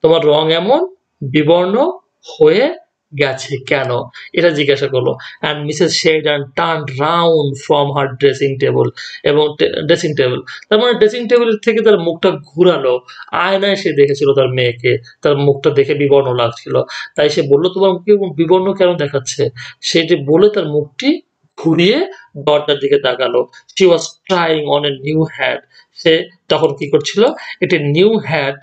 তোমার রং এমন বিবর্ণ হয়ে গেছে কেন? এটা জিজ্ঞাসা করলো। And Mrs Sheridan turned round from her dressing table এবং ড্রেসিং টেবল। তার মানে ড্রেসিং টেবিলের থেকে তার মুখটা ঘুরালো। আয়নায় সে দেখেছিল তার মেয়েকে। তার মুখটা দেখে বিবর্ণ লাগছিল। তাই সে বলল, "তোমার মুখে বিবর্ণ কেন দেখাচ্ছে?" সেটি বলে তার মুখটি ঘুরিয়ে দরজার দিকে তাকালো। She was trying on a new hat. সে তখন কি করছিল? একটি নিউ হ্যাট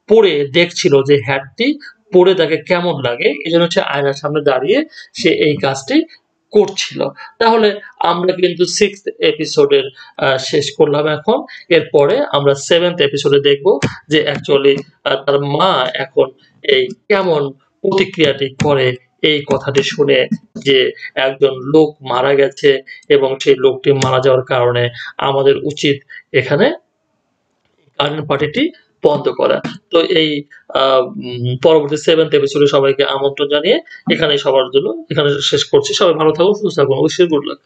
পরে দেখছিল যে হ্যাটটি পরে তাকে কেমন লাগে। এজন্য সে আয়নার সামনে দাঁড়িয়ে সে এই কাজটি করছিল। তাহলে আমরা কিন্তু 6th এপিসোডের শেষ করলাম এখন। এরপরে আমরা 7th এপিসোডে দেখব যে অ্যাকচুয়ালি তার মা এখন এই কেমন প্রতিক্রিয়াটি করে এই কথাটি শুনে যে একজন লোক মারা গেছে এবং সেই লোকটি মারা যাওয়ার কারণে আমাদের উচিত এখানে গার্ডেন পার্টিটি বন্ধ করা। তো এই পরবর্তী 7th এপিসোডে সবাইকে আমন্ত্রণ জানিয়ে এখানে সবার জন্য এখানে শেষ করছি। সবাই ভালো থাকুন, সুস্থ থাকুন। Wish you good lakh.